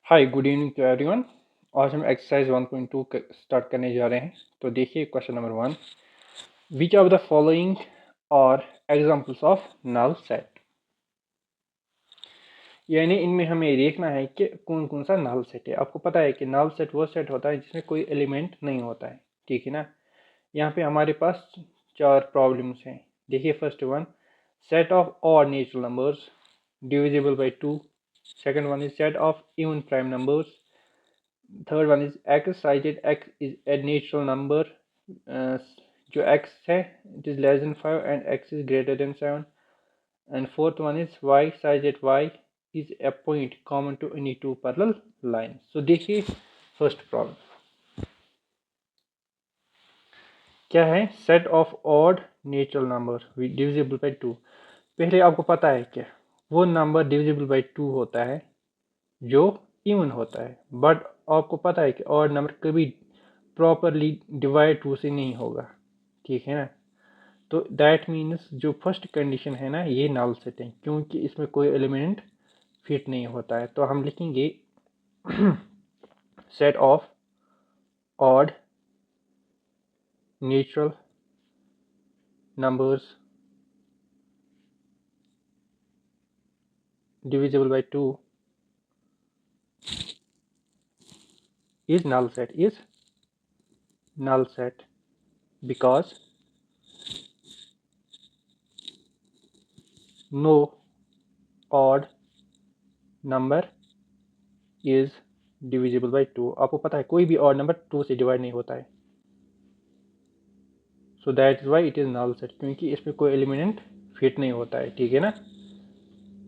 Hi good evening to everyone. आज हम exercise 1.2 start करने जा रहे हैं। तो देखिए question number 1, which of the following are examples of null set. यानी इनमें हमें देखना है कि कौन कौन सा नल सेट है। आपको पता है कि नल सेट वो सेट होता है जिसमें कोई एलिमेंट नहीं होता है, ठीक है ना। यहाँ पे हमारे पास चार प्रॉब्लम्स हैं। देखिए first one, set of odd natural numbers divisible by 2। Second one is set of even prime numbers. Third one is X such that X is a natural number, जो x है it is less than 5 and x इज greater than 7। And fourth one is y such that y is a point common to any two parallel line. So देखिए first problem क्या है, set of odd natural number divisible by 2। पहले आपको पता है कि वो नंबर डिविजिबल बाई 2 होता है जो इवन होता है, बट आपको पता है कि ऑड नंबर कभी प्रॉपरली डिवाइड 2 से नहीं होगा, ठीक है ना। तो दैट मीन्स जो फर्स्ट कंडीशन है ना, ये नल सेट है क्योंकि इसमें कोई एलिमेंट फिट नहीं होता है। तो हम लिखेंगे set of odd natural numbers divisible by 2 is null set because no odd number is divisible by 2। आपको पता है कोई भी ऑड नंबर 2 से डिवाइड नहीं होता है। So that is why it is null set, क्योंकि इसमें कोई एलिमेंट फिट नहीं होता है, ठीक है ना।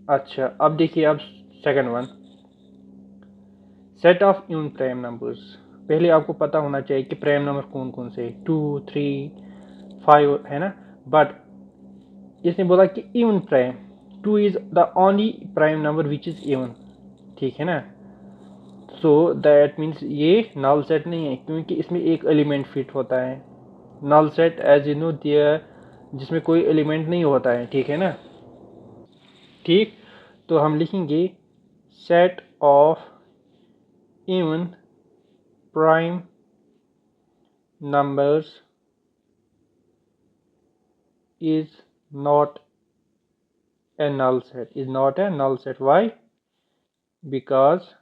अच्छा अब देखिए, अब second one, set of even prime numbers. पहले आपको पता होना चाहिए कि प्राइम नंबर कौन कौन से 2 3 5 है ना। बट इसने बोला कि even prime, 2 is the only prime number which is even, ठीक है ना। सो दैट मीन्स ये नल सेट नहीं है क्योंकि इसमें एक एलिमेंट फिट होता है। Null set as you know दिया जिसमें कोई एलिमेंट नहीं होता है, ठीक है ना। ठीक, तो हम लिखेंगे set of even prime numbers is not a null set, is not a null set. Why? Because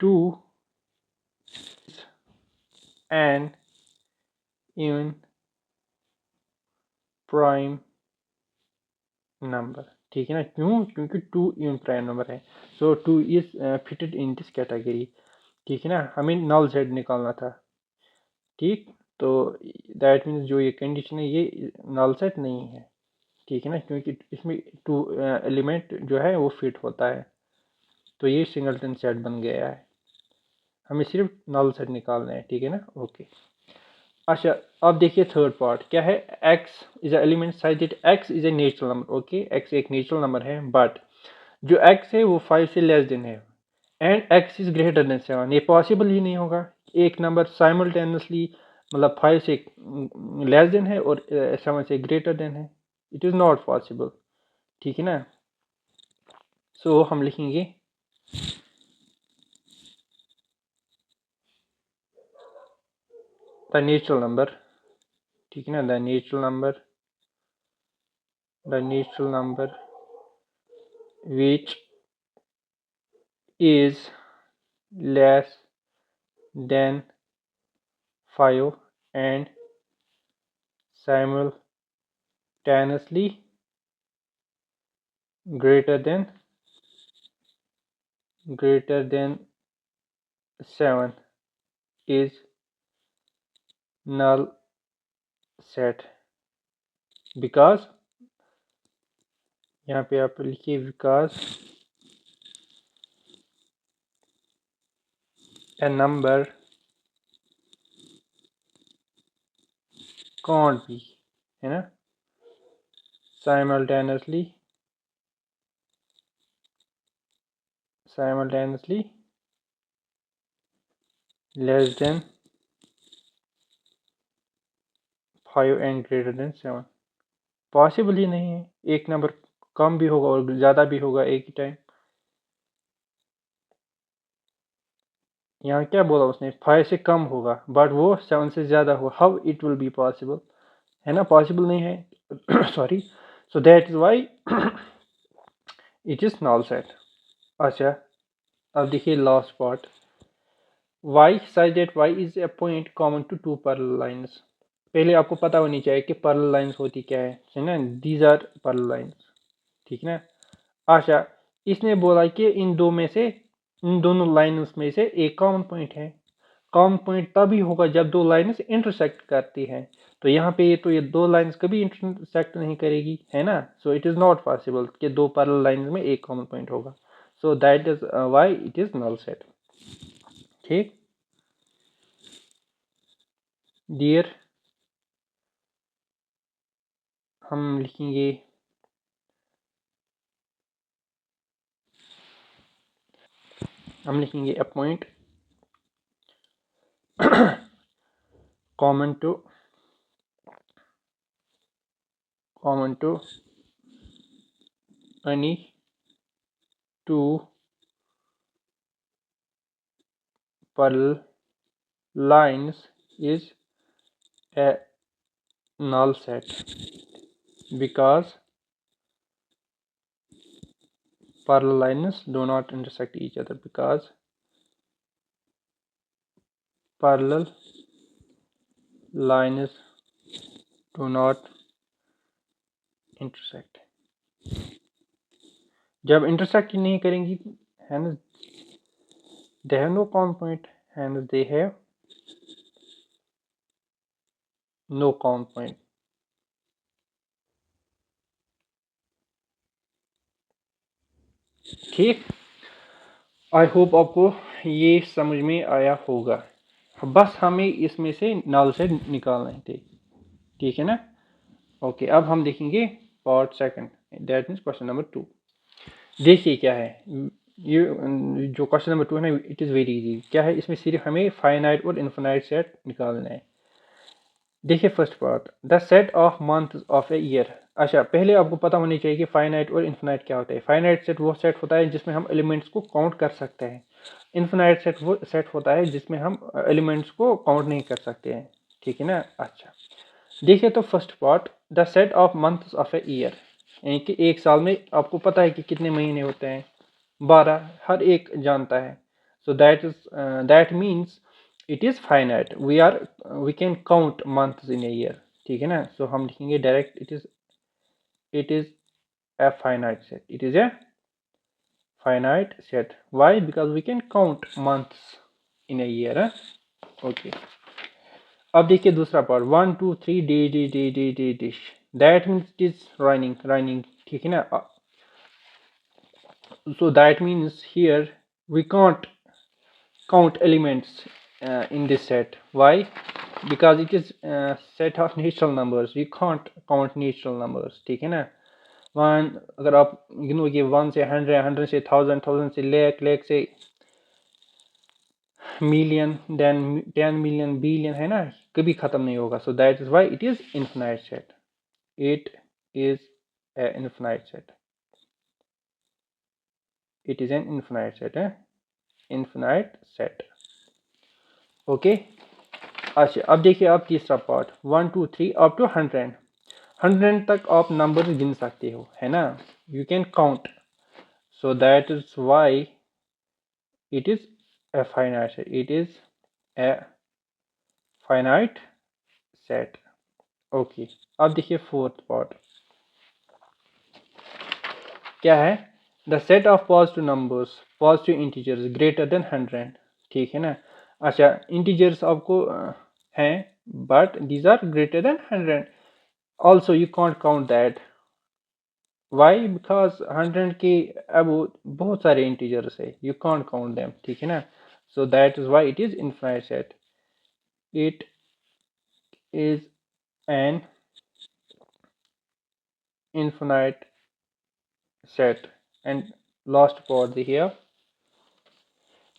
2 is an even prime number, ठीक है ना। क्यों? क्योंकि 2 इवन प्राइम नंबर है। सो 2 is fitted in this category, ठीक है ना। हमें नल सेट निकालना था, ठीक। तो दैट मीन्स जो ये कंडीशन है ये नल सेट नहीं है, ठीक है ना, क्योंकि इसमें 2 एलिमेंट जो है वो फिट होता है। तो ये सिंगलटन सेट बन गया है। हमें सिर्फ नल सेट निकालना है, ठीक है ना। ओके अच्छा अब देखिए थर्ड पार्ट क्या है, x is element size that x is a natural number. Okay x एक नेचुरल नंबर है, बट जो x है वो 5 से लेस देन है एंड x इज ग्रेटर देन 7। ये पॉसिबल ही नहीं होगा, एक नंबर साइमल्टेनियसली मतलब 5 से लेस देन है और 7 से ग्रेटर देन है। इट इज़ नॉट पॉसिबल, ठीक है ना। सो हम लिखेंगे द नेचुरल नंबर, ठीक है ना, the natural number which is less than 5 and simultaneously greater than 7 is null set because, यहाँ पे आप लिखिए because a number can't be, है ना, simultaneously less than 5 and greater than 7। Possible ही नहीं है, एक नंबर कम भी होगा और ज़्यादा भी होगा एक ही टाइम। यहाँ क्या बोला उसने, 5 से कम होगा बट वो 7 से ज़्यादा हो, how it will be possible, है ना, पॉसिबल नहीं है sorry, so that is why it is null set. अच्छा, अब देखिए last part, why such that why is a point common to two parallel lines. पहले आपको पता होनी चाहिए कि पैरेलल लाइंस होती क्या है ना, दीज आर पैरेलल लाइंस, ठीक है ना। अच्छा, इसने बोला कि इन दो में से, इन दोनों लाइन्स में से एक कॉमन पॉइंट है। कॉमन पॉइंट तभी होगा जब दो लाइन्स इंटरसेक्ट करती हैं। तो यहाँ पे ये दो लाइन्स कभी इंटरसेक्ट नहीं करेगी, है ना। So it is not possible कि दो पैरेलल लाइन्स में एक कॉमन पॉइंट होगा। So that is why it is null set. ठीक डियर, हम लिखेंगे a point common to any two parallel lines is a null set because parallel lines do not intersect each other, because parallel lines do not intersect, जब intersect नहीं करेंगी, hence they have no common point, hence they have no common point। ठीक, I hope आपको ये समझ में आया होगा। बस हमें इसमें से नल से निकालने थे, ठीक है ना। ओके, अब हम देखेंगे part second, that means question number 2। देखिए क्या है ये, जो क्वेश्चन नंबर 2 है ना, इट इज़ वेरी इजी। क्या है इसमें, सिर्फ हमें फाइनाइट और इनफाइनाइट सेट निकालना है। देखिए first part, the set of month of a year. अच्छा, पहले आपको पता होनी चाहिए कि फाइनाइट और इनफाइनाइट क्या होता है। फाइनाइट सेट वो सेट होता है जिसमें हम एलिमेंट्स को काउंट कर सकते हैं। इनफाइनाइट सेट वो सेट होता है जिसमें हम एलिमेंट्स को काउंट नहीं कर सकते हैं, ठीक है ना। अच्छा, देखिए तो first part, the set of months of a year, यानी कि एक साल में आपको पता है कि कितने महीने होते हैं, 12, हर एक जानता है। So that means it is finite, we can count months in a year, ठीक है ना। सो हम लिखेंगे direct, it is a finite set, it is a finite set. Why? Because we can count months in a year. Okay, अब देखिए दूसरा part, 1 2 3 डी dash, that means it is running, ठीक है ना। So that means here we can't count elements in this set. Why? Because it is set of natural numbers, we can't count natural numbers, ठीक है ना। One, अगर आप गिनोगे 1 से 100, 100 से 1000, 1000 से लाख, लाख से मिलियन, देन 10 मिलियन, बिलियन, है ना, कभी खत्म नहीं होगा। So that is why it is infinite set, it is A infinite set, it is an infinite set है, इनफिनाइट सेट। ओके, अच्छा, अब देखिए आप तीसरा पार्ट, 1 2 3 अप टू 100 तक आप नंबर गिन सकते हो, है ना, you can count. So that is why it is a finite set, it is a finite set. Okay, अब देखिए फोर्थ पार्ट क्या है, the set of positive numbers, positive integers greater than 100, ठीक है ना। अच्छा, इंटीजर्स आपको हैं but these are greater than 100, also you can't count that। why? because 100 के अब बहुत सारे इंटीजर्स है, you can't count them, ठीक है ना। so that is why it is infinite set, it is an infinite set। and last part here,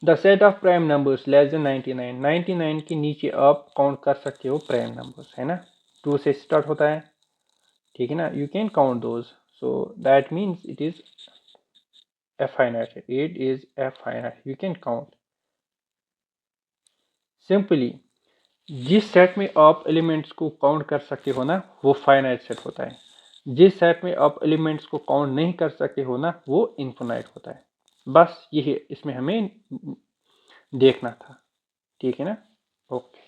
the set of prime numbers less than 99, 99 के नीचे आप काउंट कर सकते हो प्राइम नंबर्स, है ना, 2 से स्टार्ट होता है, ठीक है ना, you can count those। so that means it is a finite set, it is a finite, you can count। Simply जिस सेट में आप एलिमेंट्स को काउंट कर सकते हो ना वो फाइनाइट सेट होता है, जिस सेट में आप एलिमेंट्स को काउंट नहीं कर सकते हो ना वो इनफिनाइट होता है। बस यही इसमें हमें देखना था, ठीक है ना। ओके।